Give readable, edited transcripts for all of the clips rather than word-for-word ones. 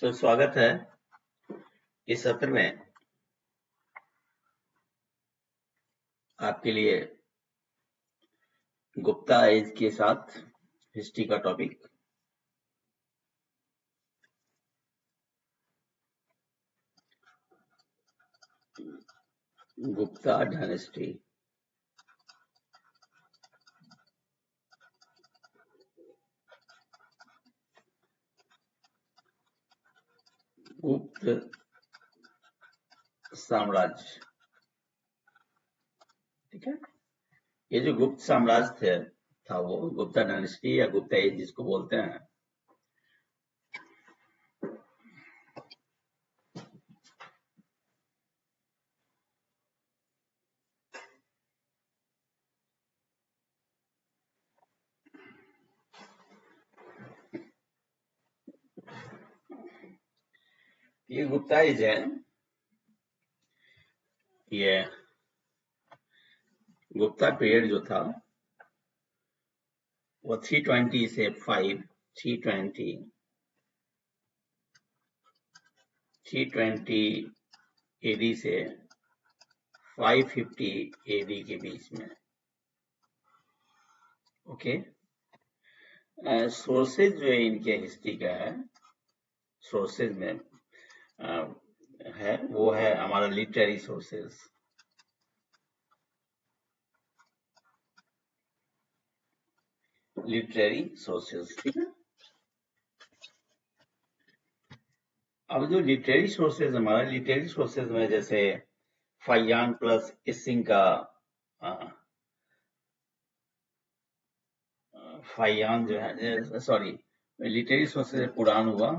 स्वागत है इस सत्र में। आपके लिए गुप्ता एज के साथ हिस्ट्री का टॉपिक। गुप्ता डायनेस्टी। गुप्त साम्राज्य। ठीक है, ये जो गुप्त साम्राज्य था वो गुप्ता डायनेस्टी या गुप्ता एज जिसको बोलते हैं। ये गुप्ता एज है, ये गुप्ता पीरियड जो था वो 320 से 320 एडी से 550 एडी के बीच में। ओके, सोर्सेज जो है इनके हिस्ट्री का है, सोर्सेज में है वो है हमारा लिटरेरी सोर्सेज। लिटरेरी सोर्सेज, ठीक है। अब जो लिटरेरी सोर्सेज हमारा लिटरेरी सोर्सेज में जैसे फाइयान प्लस इसिंग का फाइयान जो है, सॉरी, लिटरेरी सोर्सेज पुराण हुआ,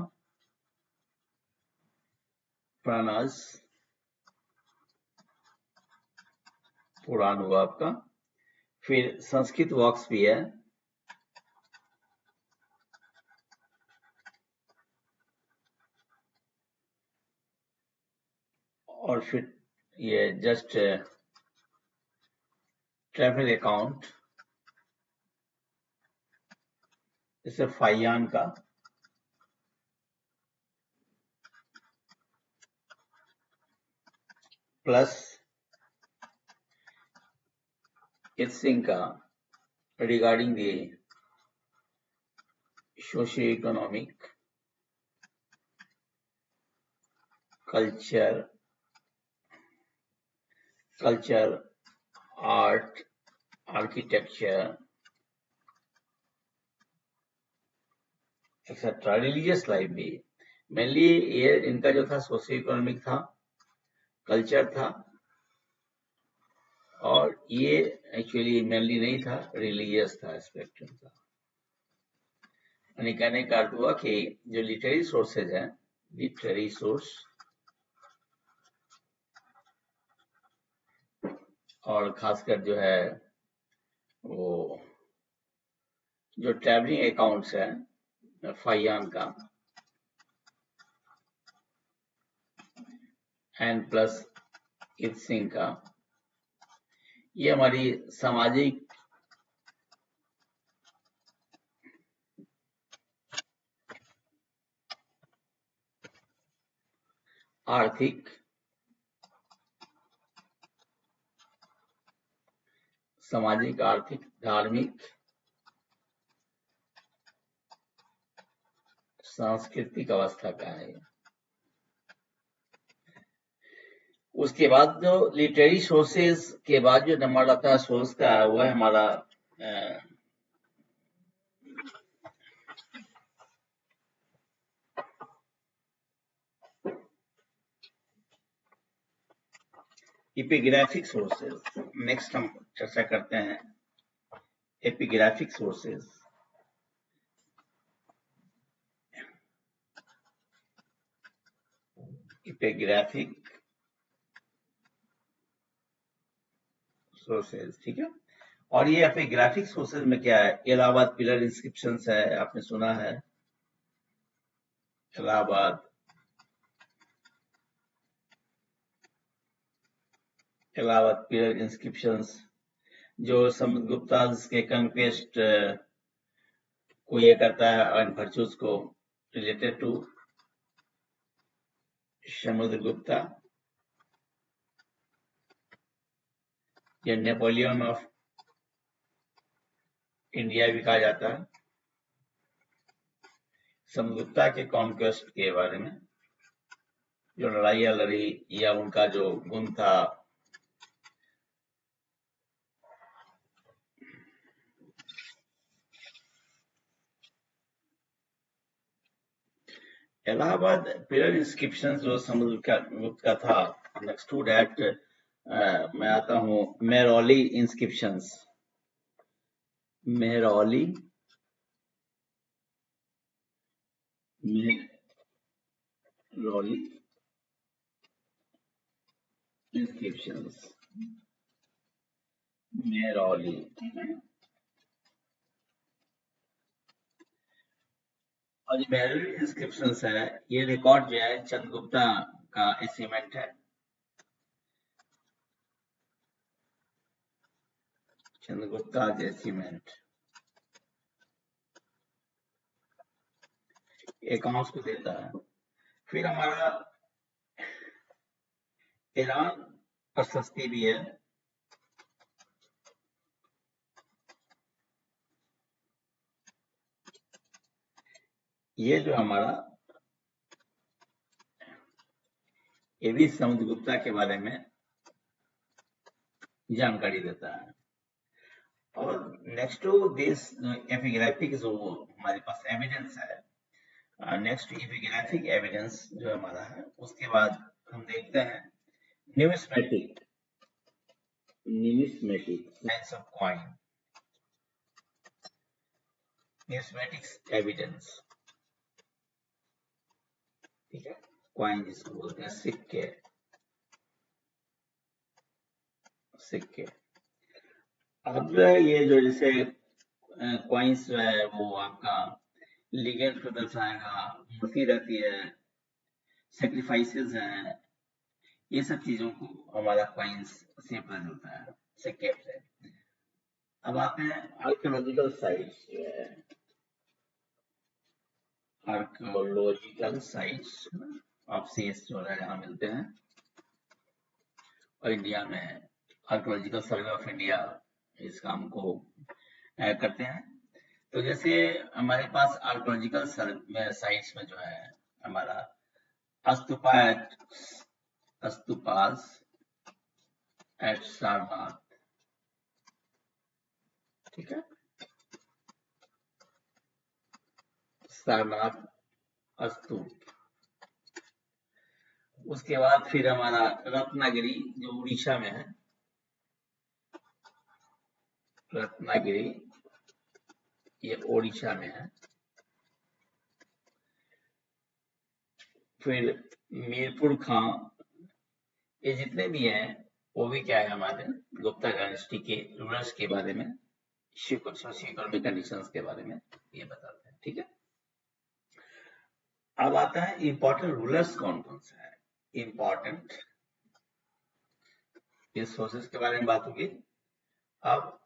पुराणास पुराण हुआ आपका। फिर संस्कृत वर्क्स भी है, और फिर ये जस्ट ट्रैवल अकाउंट जैसे फाइयान का, प्लस इत्सिंग का regarding the socio economic, culture, art, architecture etcetera. Religious life भी मेनली ये इनका जो था सोशियो इकोनॉमिक था, कल्चर था, और ये एक्चुअली मेनली नहीं था, रिलीजियस था, स्पेक्ट्रम था। यानी कहने का अर्थ हुआ कि जो लिटरेरी सोर्सेज हैं, लिटरेरी सोर्स और खासकर जो है वो जो ट्रैवलिंग अकाउंट्स है फाइयान का एंड प्लस इत्सिंग का, ये हमारी सामाजिक, आर्थिक, सामाजिक, आर्थिक, धार्मिक, सांस्कृतिक अवस्था का है। उसके बाद जो लिटरेरी सोर्सेज के बाद जो नंबर आता है सोर्स का, वो है हमारा एपिग्राफिक सोर्सेज। नेक्स्ट हम चर्चा करते हैं एपिग्राफिक सोर्सेज। एपिग्राफिक सोर्सेज, ठीक है। और ये एपिग्राफिक सोर्सेज में क्या है, इलाहाबाद पिलर इंस्क्रिप्शंस है, आपने सुना है इलाहाबाद पिलर इंस्क्रिप्शंस, जो समुद्रगुप्ता के कन्क्वेस्ट को ये करता है एंड वर्चूज को रिलेटेड टू समुद्रगुप्ता या नेपोलियन ऑफ इंडिया भी कहा जाता है। समुद्रगुप्ता के कॉन्क्वेस्ट के बारे में, जो लड़ाइयां लड़ी या उनका जो गुण था, इलाहाबाद पिलर इंस्क्रिप्शन जो समुद्रगुप्त का था। नेक्स्ट टू दैट मैं आता हूं मेहरौली इंस्क्रिप्शंस। मेहरौली इंस्क्रिप्शंस, मेहरौली। और जो मेहरौली इंस्क्रिप्शंस है, ये रिकॉर्ड जो है चंद्रगुप्ता का एसिमेंट है। चंद्रगुप्ता एसिमेंट अकाउंट्स को देता है। फिर हमारा ईरान प्रशस्ति भी है। ये जो हमारा, ये भी समुद्रगुप्ता के बारे में जानकारी देता है। और नेक्स्ट टू दिस एपिग्राफिक जो हमारे पास एविडेंस है, नेक्स्ट एपिग्राफिक एविडेंस जो हमारा है, उसके बाद हम देखते हैं numismatic science of coin, numismatics evidence. ठीक है, कॉइन जिसको बोलते हैं, सिक्के। अब ये जो जैसे कॉइन्स जो है वो आपका लिगेंड को दर्शाएगा, मूर्ति रहती है, सेक्रीफाइसेस हैं, ये सब चीजों को हमारा कॉइन्स से होता है, सिक्के से। अब आते हैं आर्कियोलॉजिकल साइट्स जो है, आर्कियोलॉजिकल साइट्स ऑफसेस जो है यहाँ मिलते हैं। और इंडिया में आर्कियोलॉजिकल सर्वे ऑफ इंडिया इस काम को करते हैं। तो जैसे हमारे पास आर्कियोलॉजिकल साइट्स में जो है हमारा स्तूपास एट सारनाथ। ठीक है, सारनाथ स्तूप। उसके बाद फिर हमारा रत्नागिरी जो उड़ीसा में है, रत्नागिरी ये ओडिशा में है। फिर मीरपुर खां, ये जितने भी हैं वो भी क्या है, हमारे गुप्ता डायनेस्टी के रूलर्स के बारे में, सोशियो इकोनॉमिक कंडीशंस के बारे में ये बताते हैं। ठीक है, अब आता है इंपॉर्टेंट रूलर्स कौन कौन से हैं। इंपॉर्टेंट, इस सोर्सेस के बारे में बात होगी। अब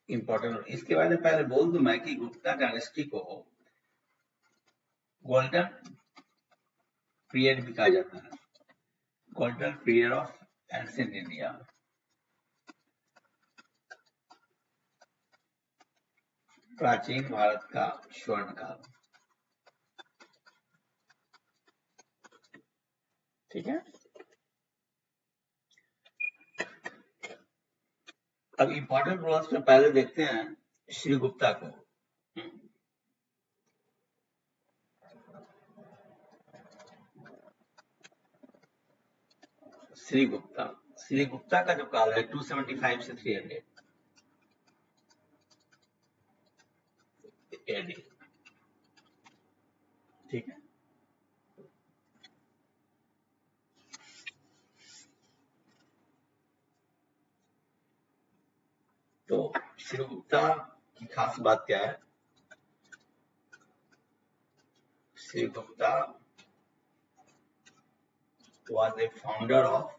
इंपॉर्टेंट, इसके बारे में पहले बोल दूं मैं कि गुप्ता डायनेस्टी को गोल्डन पीरियड भी कहा जाता है, golden period of ancient India. प्राचीन भारत का स्वर्ण काल। ठीक है, अब इंपॉर्टेंट रूलर्स में पहले देखते हैं श्रीगुप्ता को। श्रीगुप्ता का जो काल है 275 से 300 AD। ठीक है, तो श्रीगुप्ता की खास बात क्या है। श्रीगुप्ता was a founder of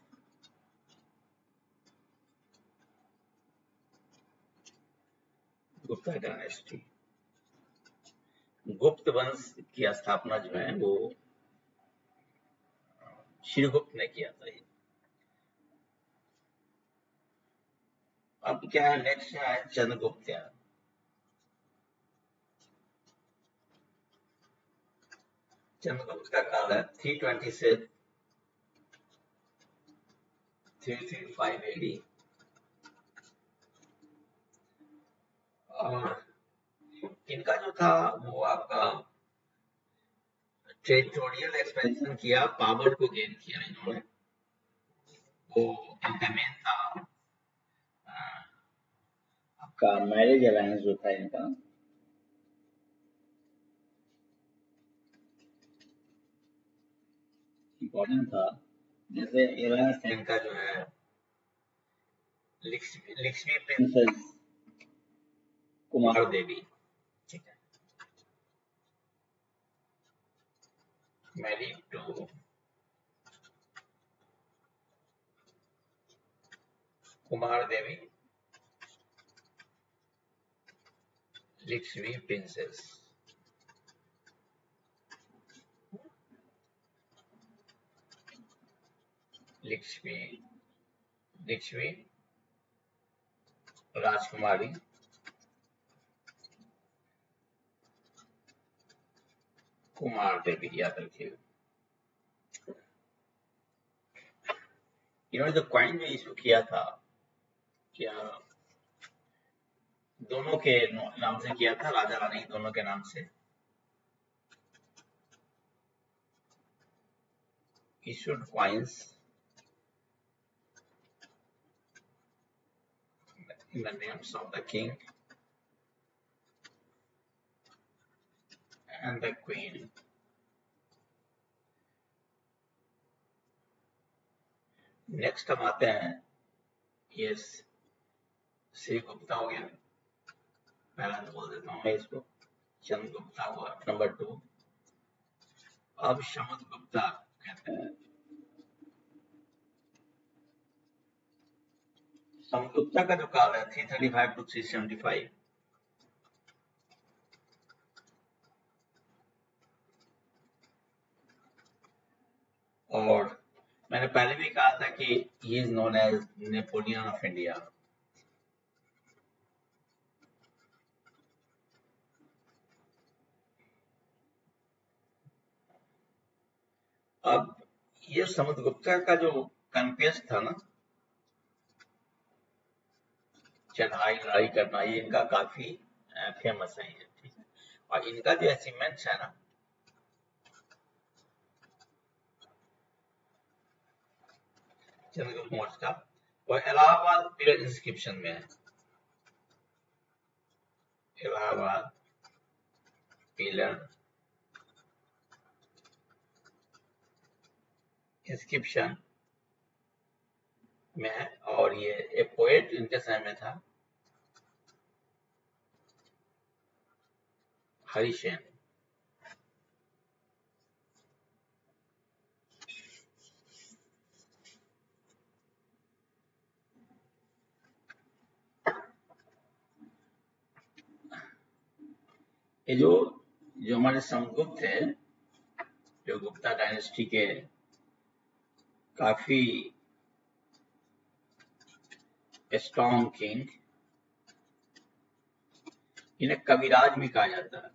Gupta dynasty। गुप्त वंश की स्थापना जो है वो श्रीगुप्त ने किया था। अब क्या है, नेक्स्ट है चंद्रगुप्त। चंद्रगुप्त का काल है 320 से 335 AD। और इनका जो था वो आपका टेरिटोरियल एक्सपेंशन किया, पावर को गेन किया इन्होंने। वो इनका मेन था आपका मैरिज अलायंस जो था इनका, इम्पोर्टेंट था। जैसे अलायंस इनका जो है लक्ष्मी प्रिंसेस कुमार देवी, ठीक है, married to Kumar Devi, Lakshmi princess. Lakshmi राजकुमारी कुमार देवी, याद रखिएगा। इन्होंने जो कॉइन जो इशू किया था, क्या दोनों के नाम से किया था, राजा रानी दोनों के नाम से। issued coins in the names of the king and the queen. Next हम आते हैं, ये श्री गुप्ता हो गया, पहला तो बोल देता हूँ मैं इसको, चंद्रगुप्ता हुआ नंबर 2। अब समुद्रगुप्ता कहते हैं। समुद्रगुप्ता का जो काल है 335 to 375। और मैंने पहले भी कहा था कि he is known as Napoleon of India. अब ये समुद्रगुप्ता का जो कन्क्वेस्ट था ना, चढ़ाई लड़ाई करना, ये इनका काफी फेमस है ये, ठीक है। और इनका जो अचीवमेंट्स है ना, चंद्रगुप्त मौर्य का, वो इलाहाबाद पिलर इंस्क्रिप्शन में है। इलाहाबाद पिलर इंस्क्रिप्शन में है। और ये एक पोएट इनके समय में था, हरिसेन। ये जो हमारे समुद्रगुप्त थे, जो गुप्ता डायनेस्टी के काफी स्ट्रॉन्ग किंग, इन्हें कविराज भी कहा जाता है,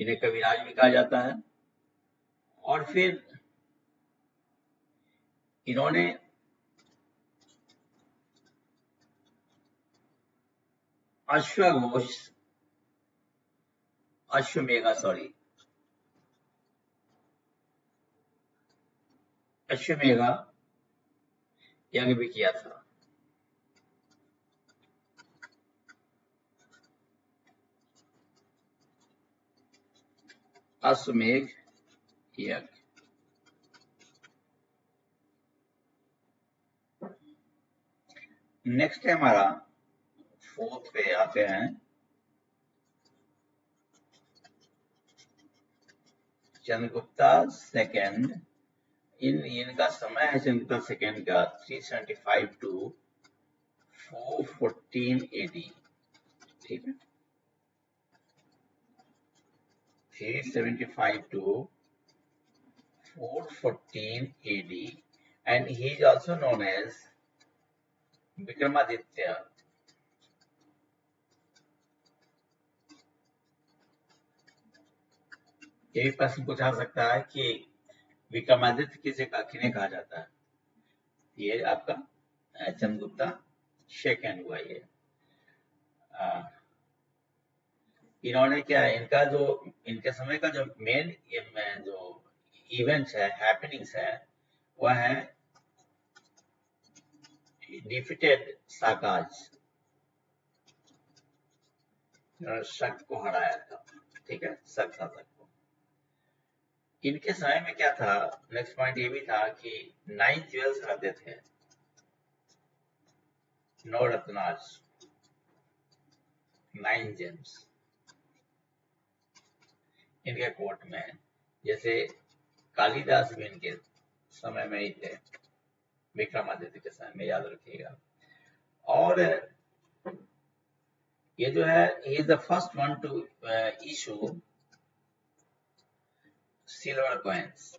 इन्हें कविराज भी कहा जाता है। और फिर इन्होंने अश्वमेधा यज्ञ भी किया था। अश्वमेध यज्ञ। नेक्स्ट है हमारा 4th पे आते हैं, चंद्रगुप्ता सेकंड। इनका समय है चंद्रगुप्ता सेकंड का 375 to 414 AD, ठीक है। 375 to 414 AD, and he is also known as Vikramaditya. ये भी प्रश्न पूछा सकता है कि विक्रमादित्य किसे किन्हें कहा जाता है। ये आपका चंद्रगुप्ता सेकंड हुआ ये। इन्होंने क्या इनका जो इनके समय का जो मेन जो इवेंट्स है, हैपनिंग्स है, वह है डिफीटेड साकाज, शक को हराया था। ठीक है, शक था शक को। इनके समय में क्या था, नेक्स्ट पॉइंट ये भी था कि 9 ज्वेल्स रहते थे, 9 रत्नास, 9 जेम्स इनके कोर्ट में। जैसे कालिदास भी इनके समय में ही थे, विक्रमादित्य के समय में, याद रखिएगा। और ये जो है, he is the first one to issue silver coins।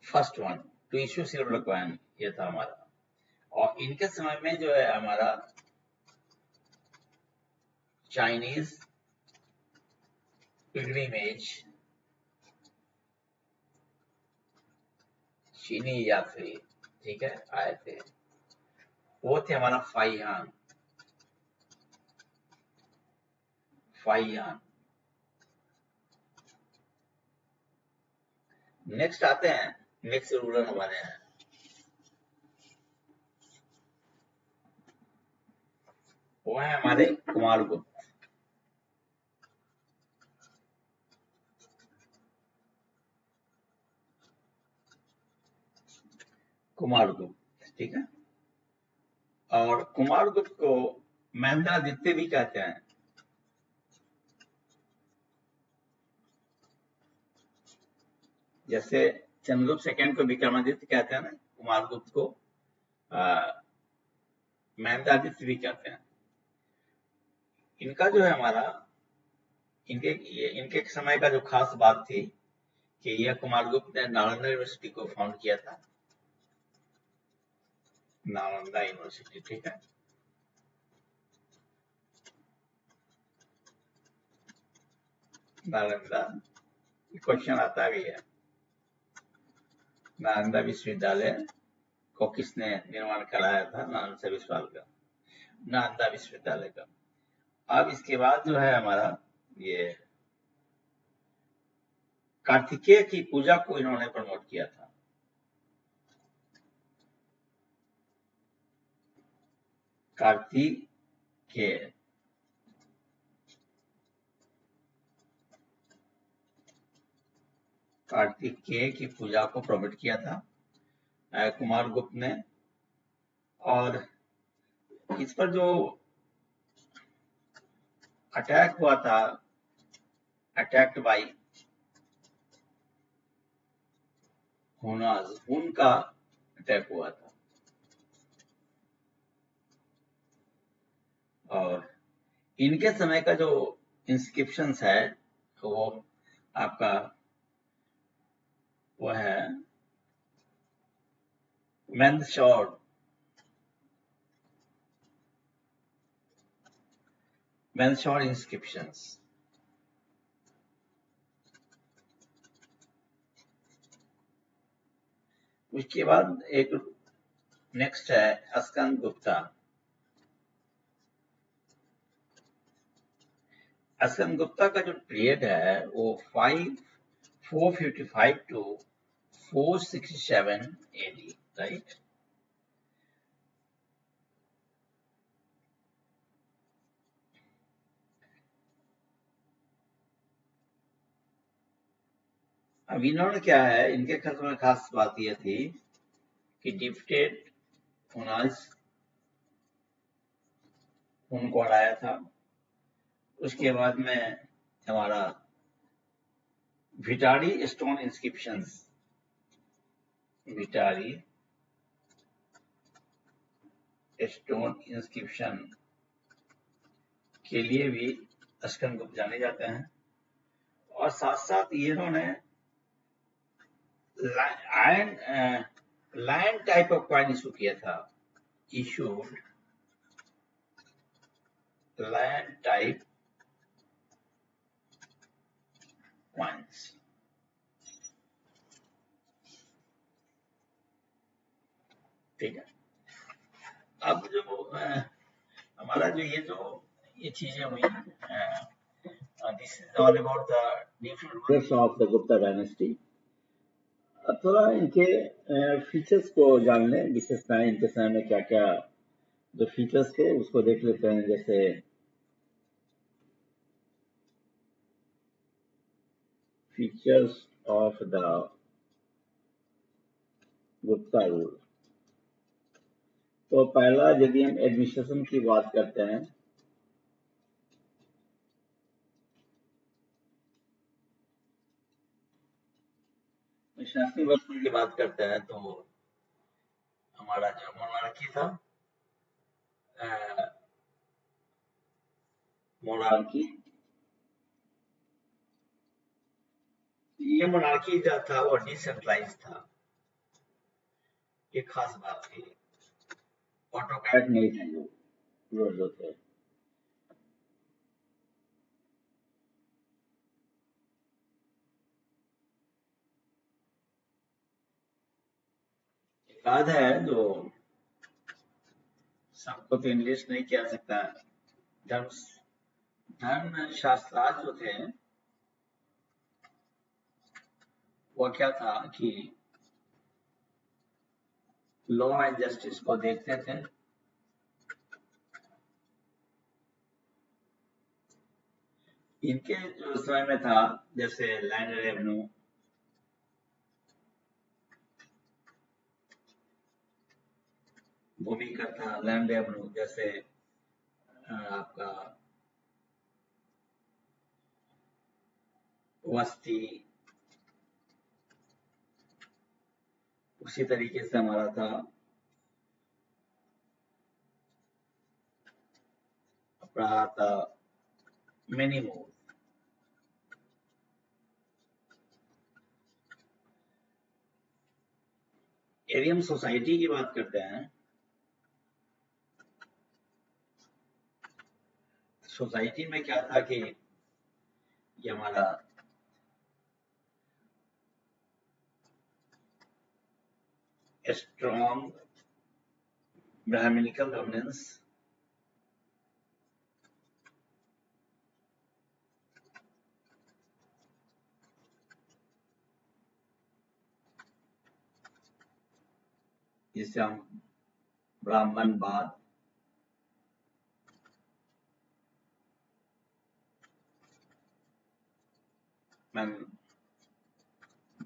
First one two issue silver coin ये था हमारा। और इनके समय में जो है हमारा चाइनीज पिलग्रिमेज, चीनी यात्री, ठीक है, आए थे। वो थे हमारा फाइयान। नेक्स्ट आते हैं, नेक्स्ट रूलर हमारे हैं वो है हमारे कुमारगुप्त। ठीक है। और कुमारगुप्त को महेंद्रादित्य भी कहते हैं। जैसे चंद्रगुप्त सेकंड को विक्रमादित्य कहते हैं ना, कुमारगुप्त को महेंद्रादित्य भी कहते हैं। इनका जो है हमारा इनके समय का जो खास बात थी कि यह कुमारगुप्त ने नालंदा यूनिवर्सिटी को फाउंड किया था। नालंदा यूनिवर्सिटी, ठीक है। नालंदा क्वेश्चन आता भी है, नालंदा विश्वविद्यालय को किसने निर्माण कराया था, नालंदा विश्वविद्यालय का। अब इसके बाद जो है हमारा ये कार्तिकेय की पूजा को इन्होंने प्रमोट किया था। कार्तिकेय की पूजा को प्रमोट किया था कुमारगुप्त ने। और इस पर जो अटैक हुआ था, अटैक्ड बाई हुनाज, हुन का अटैक हुआ था। और इनके समय का जो इंस्क्रिप्शंस है तो वो आपका वो है मेंदशोर इंस्क्रिप्शंस। उसके बाद एक नेक्स्ट है अस्कंद गुप्ता। अस्कंद गुप्ता का जो पीरियड है वो 455 टू 467 AD, राइट। अब इन्होंने क्या है, इनके खत में खास बात यह थी कि डिफिटेड उनको हराया था। उसके बाद में हमारा विटारी स्टोन इंस्क्रिप्शंस, विटारी स्टोन इंस्क्रिप्शन के लिए भी स्कंदगुप्त जाने जाते हैं। और साथ साथ इन्होंने lion type of coin issue किया था, इशूड लायन टाइप कॉइन्स। ठीक है। अब जो हमारा जो ये चीजें हुई, this is all about the different rulers of the Gupta dynasty. अब थोड़ा इनके फीचर्स को जान लें, विशेषताएं इनके समय में क्या क्या जो फीचर्स थे उसको देख लेते हैं। जैसे features of the Gupta rule. तो पहला, यदि हम एडमिनिस्ट्रेशन की बात करते हैं, शासकीय व्यवस्था की बात करते हैं, तो हमारा जो मोनार्की था, मोनार्की, ये मोनार्की जो था वो डिसेंट्रलाइज था। एक खास बात थी, ऑटोक्रेट नहीं थे जो थे। एक बात है जो सबको तो इंग्लिश नहीं किया सकता, धर्म शास्त्रार्थ जो थे वो क्या था कि लॉ एंड जस्टिस को देखते थे। इनके जो समय में था, जैसे लैंड रेवेन्यू, भूमि कर था, लैंड रेवेन्यू, जैसे आपका वस्ती, उसी तरीके से हमारा था अपना था मेनी मोर। यदि हम सोसाइटी की बात करते हैं, सोसाइटी में क्या था कि ये हमारा स्ट्रॉन्ग ब्राह्मणिकल गवर्नेंस, जिसे हम ब्राह्मणवाद,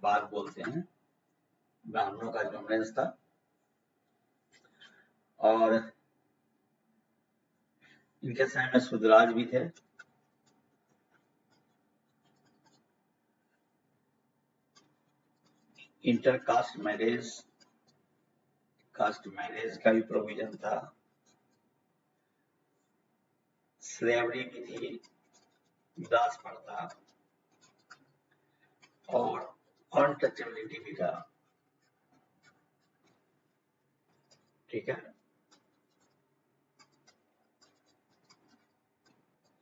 बात बोलते हैं, ब्राह्मणों का डोमिनेंस था। और इनके समय में शुद्राज भी थे। इंटर कास्ट मैरिज का भी प्रोविजन था। स्लेवरी भी थी, दास प्रथा, और अनटचेबिलिटी भी था। ठीक है।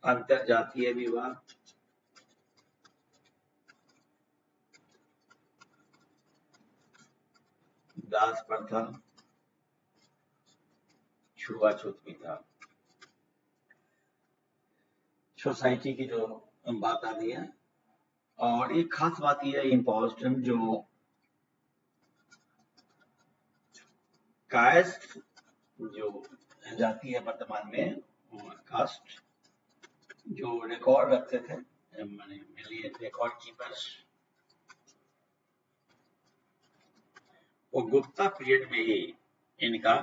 अंतर जातीय विवाह, दास प्रथा, छुआछूत भी था। सोसाइटी की जो बात आती है, और एक खास बात यह है इम्पोर्टेंट, जो कास्ट जो जाती है वर्तमान में, कास्ट जो रिकॉर्ड रखते थे, रिकॉर्ड कीपर्स, वो गुप्ता पीरियड में ही इनका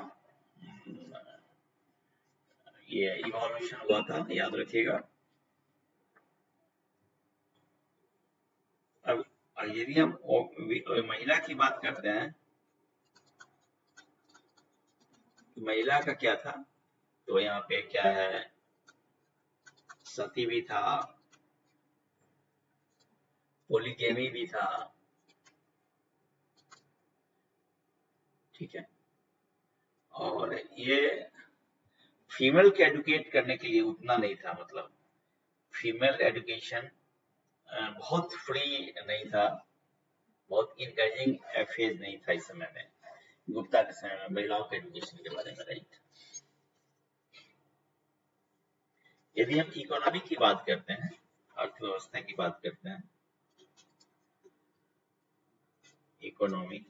ये इवोल्यूशन हुआ था, याद रखिएगा। अब यदि हम महिला की बात करते हैं, तो महिला का क्या था, तो यहाँ पे क्या है, सती भी था, पोलीगेमी भी था, ठीक है। और ये फीमेल को एडुकेट करने के लिए उतना नहीं था, मतलब फीमेल एजुकेशन बहुत फ्री नहीं था, बहुत इंकरेजिंग फेज नहीं था इस समय में, गुप्ता के समय में महिलाओं के एजुकेशन के बारे में, राइट। यदि हम इकोनॉमी की बात करते हैं, अर्थव्यवस्था की बात करते हैं, इकोनॉमी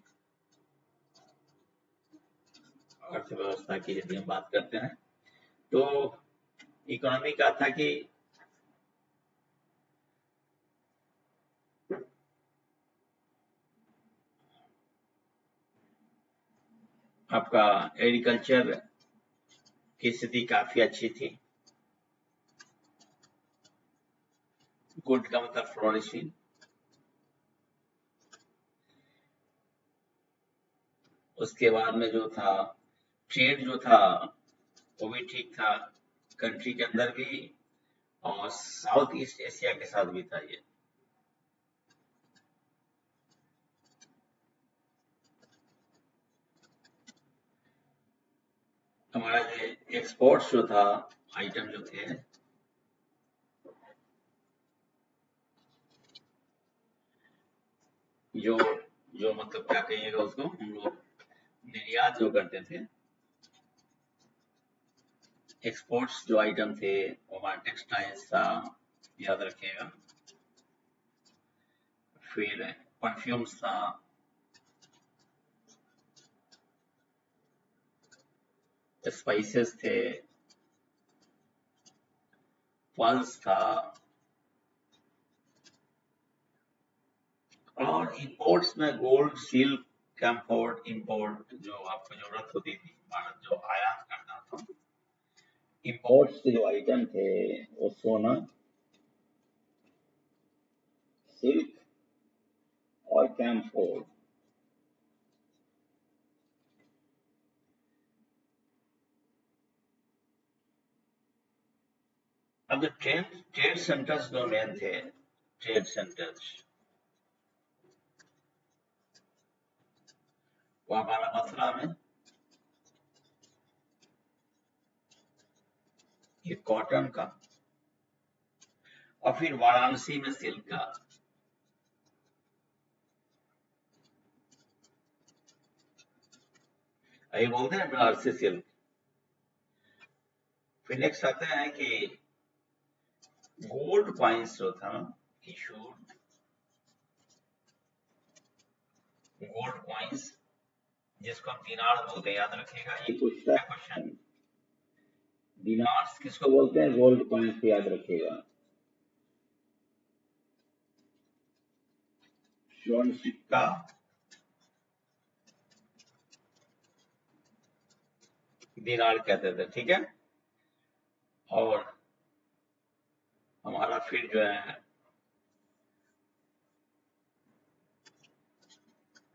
अर्थव्यवस्था की यदि हम बात करते हैं, तो इकोनॉमी का था कि आपका एग्रीकल्चर की स्थिति काफी अच्छी थी, गुड का मतलब फ्लोरिशिंग। उसके बाद में जो था ट्रेड जो था वो भी ठीक था, कंट्री के अंदर भी और साउथ ईस्ट एशिया के साथ भी था ये। हमारा जो एक्सपोर्ट्स जो था, आइटम जो थे, जो जो मतलब क्या कहिएगा उसको, हम लोग निर्यात जो करते थे, एक्सपोर्ट्स जो आइटम थे वो हमारा टेक्सटाइल्स था, याद रखिएगा, फिर परफ्यूम्स था, स्पाइसेस थे, फल्स था, और इंपोर्ट्स में गोल्ड, सिल्क, कैम्फोर्ट, इंपोर्ट जो आपको जरूरत होती थी, भारत जो आयात करता था, इंपोर्ट्स के जो आइटम थे वो सोना, सिल्क और कैम्फोर्ट। अब जो ट्रेड सेंटर्स जो मेन थे, ट्रेड सेंटर्स, वो हमारा मथुरा में ये कॉटन का, और फिर वाराणसी में सिल्क का। ये बोलते हैं बनारसी सिल्क। फिर नेक्स्ट आते हैं कि गोल्ड कॉइन्स जो था इशूड, गोल्ड कॉइन्स जिसको हम दिनार बोलते हैं, याद रखिएगा, ये पूछता है क्वेश्चन, दिनार्स किसको बोलते हैं, गोल्ड कॉइन्स को याद रखिएगा। स्वर्ण सिक्का, दिनार कहते थे, ठीक है। और हमारा फिर जो है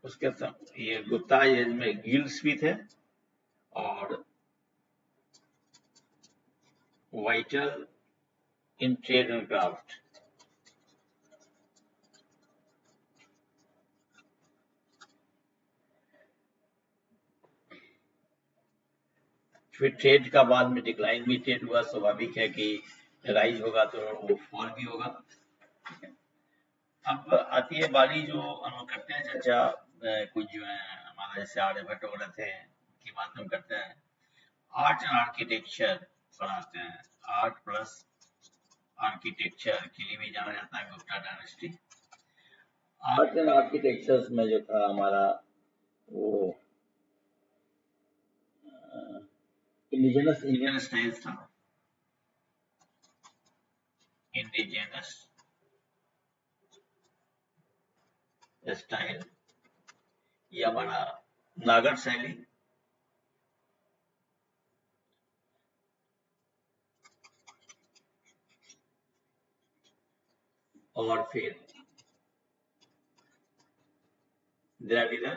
उसके ये गुप्ता एज में गिल्ड्स भी थे, और vital in trade and craft. फिर ट्रेड का बाद में डिक्लाइन भी ट्रेड हुआ, स्वाभाविक है कि राइज होगा तो वो फॉल भी होगा। अब आती है बारी जो हम लोग करते हैं चर्चा, कुछ जो है हमारा जैसे आर्यभट्ट वगैरह थे की बात हम करते हैं, आर्ट एंड आर्किटेक्चर पढ़ाते हैं, आर्ट प्लस आर्किटेक्चर के लिए भी जाना जाता है Gupta dynasty. Art and architecture में जो था हमारा वो इंडिजिनस इंडियन स्टाइल्स था, इंडिजिनस स्टाइल, ये हमारा नागर शैली, और फिर द्रविड़,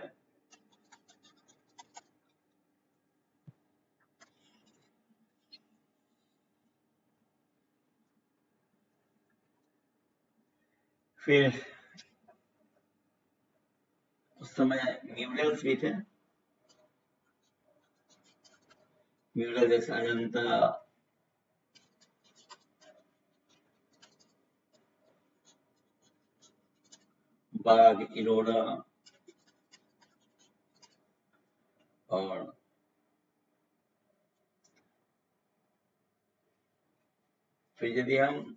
फिर उस समय म्यूरल्स भी थे, म्यूरल जैसे अजंता, बाघ, इलोरा, और फिर यदि हम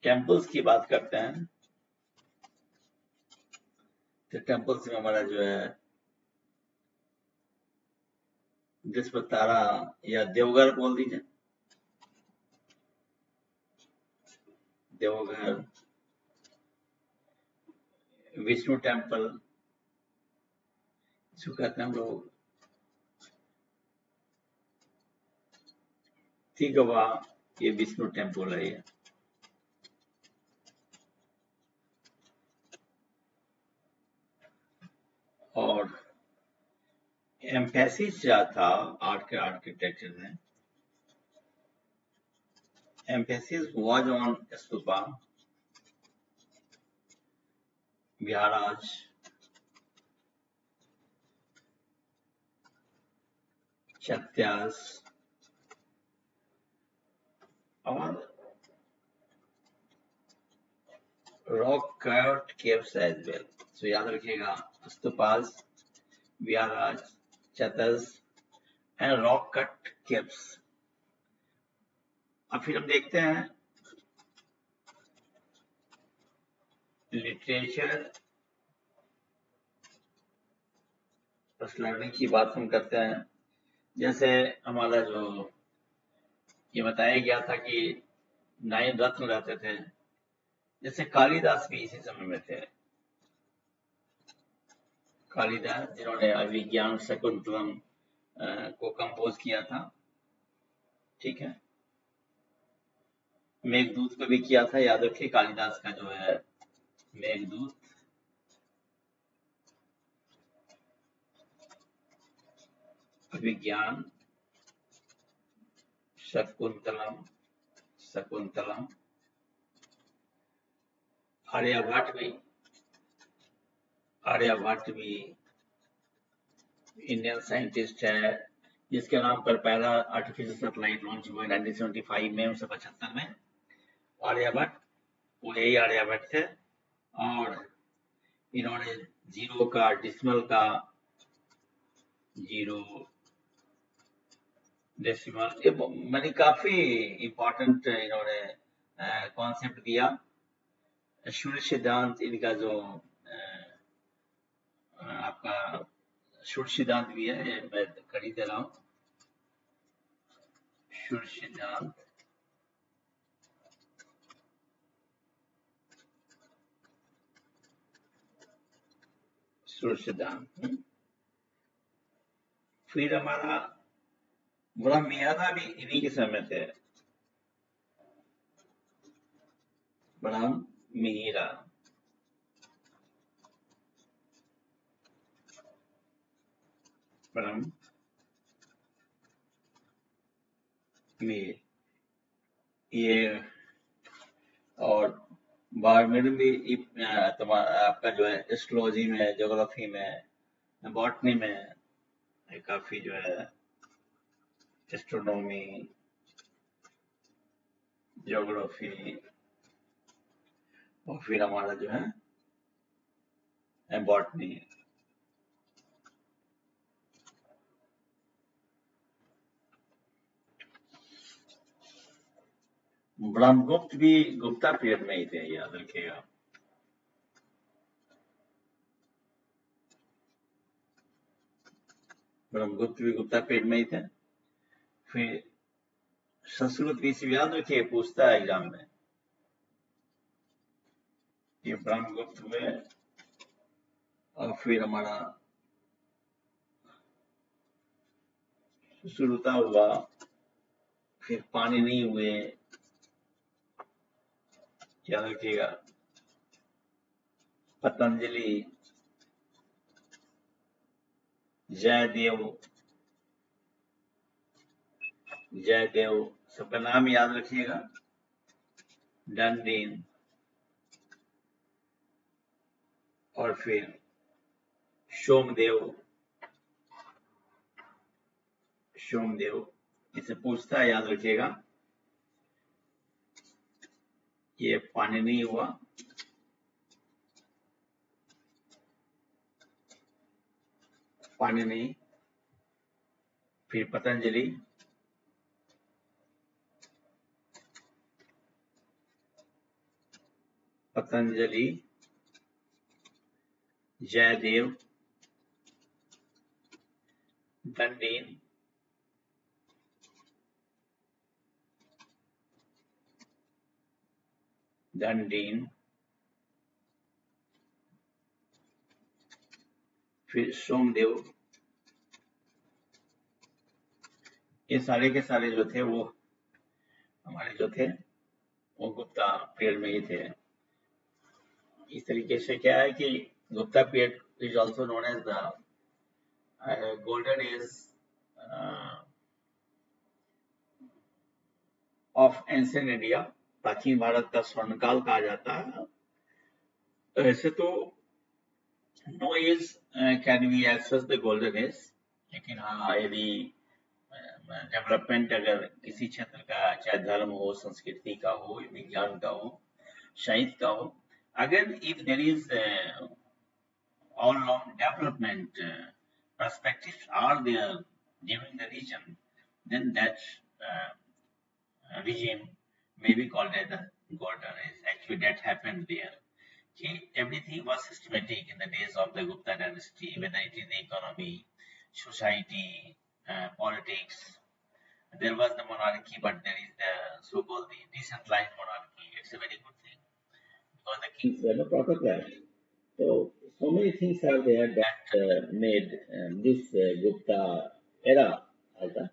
टेम्पल्स की बात करते हैं तो टेम्पल्स में हमारा जो है बृहस्पतितारा या देवघर बोल दीजिए, देवघर, विष्णु टेम्पल, इसको कहते हैं हम लोग तिगवा, ये विष्णु टेम्पल है ये। और एम्फेसिस क्या था आर्ट के आर्किटेक्चर में, emphasis was on stupa, viharas, chaityas और rock cut caves as well. तो याद रखिएगा, stupas, viharas, chaityas and rock cut caves. अब फिर हम देखते हैं लिटरेचर प्लस लर्निंग की बात हम करते हैं। जैसे हमारा जो ये बताया गया था कि 9 रत्न रहते थे, जैसे कालिदास भी इसी समय में थे, कालिदास जिन्होंने अभिज्ञान शकुंतलम को कंपोज किया था, ठीक है। मेघदूत को भी किया था, याद रखिए कालिदास का जो है मेघदूत, अभिज्ञान शकुंतलम, शकुंतलम, आर्यभट्ट भी, आर्यभट्ट भी इंडियन साइंटिस्ट है, जिसके नाम पर पहला आर्टिफिशियल सैटेलाइट लॉन्च हुआ 1975 में, 1975 में। आर्यभट्ट, वो यही आर्यभट्ट थे, और इन्होंने जीरो का, डिसिमल का, जीरो, डेसिमल, ये मैंने काफी इंपॉर्टेंट इन्होंने कॉन्सेप्ट दिया। सूर्य सिद्धांत इनका जो आपका सूर्य सिद्धांत भी है, ये मैं कर ही दे रहा हूँ, सूर्य सिद्धांत, सूर्य सिद्धांत। फिर हमारा ब्रह्मयादा भी इन्हीं के समय थे, ब्रह्ममीरा, ब्रह्म मीर, ये, और बारमेड भी आपका जो है एस्ट्रोलॉजी में, ज्योग्राफी में, बॉटनी में काफी जो है, एस्ट्रोनॉमी, ज्योग्राफी, और फिर हमारा जो है बॉटनी। ब्रह्मगुप्त भी गुप्ता पीरियड में ही थे, याद रखिएगा। ब्रह्मगुप्त भी गुप्ता पीरियड में ही थे। फिर संस्कृत भी याद रखिए, पूछता है एग्जाम में, ये ब्रह्मगुप्त हुए, और फिर हमारा सुश्रुता हुआ, फिर पाणिनि हुए, याद रखिएगा, पतंजलि, जयदेव, जयदेव सबका नाम याद रखिएगा, डंडीन, और फिर सोमदेव। सोमदेव इसे पूछता है, याद रखिएगा, ये पाणिनि हुआ, पाणिनि, फिर पतंजलि, पतंजलि, जयदेव, दंडीन, दंडीन, फिर सोमदेव। ये सारे के सारे जो थे वो हमारे जो थे वो गुप्ता पीरियड में ही थे। इस तरीके से क्या है कि Gupta period is also known as the golden age of ancient India, प्राचीन भारत का स्वर्णकाल कहा जाता है। ऐसे तो no age can be as such the golden age, लेकिन हाँ यदि डेवलपमेंट अगर किसी क्षेत्र का, चाहे धर्म हो, संस्कृति का हो, विज्ञान का हो, साहित्य का हो, अगर if there is all along development perspectives are there during the region, then that regime may be called as the golden age. Actually, that happened there. Okay, everything was systematic in the days of the Gupta dynasty, whether it is the economy, society, politics. There was the monarchy, but there is the so-called the decentralized monarchy. It's a very good thing because the kings were not autocrats. So many things are there that made this Gupta era as the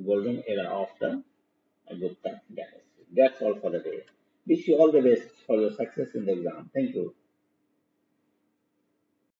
golden era of the Gupta dynasty. That's all for the day. Wish you all the best for your success in the exam. Thank you.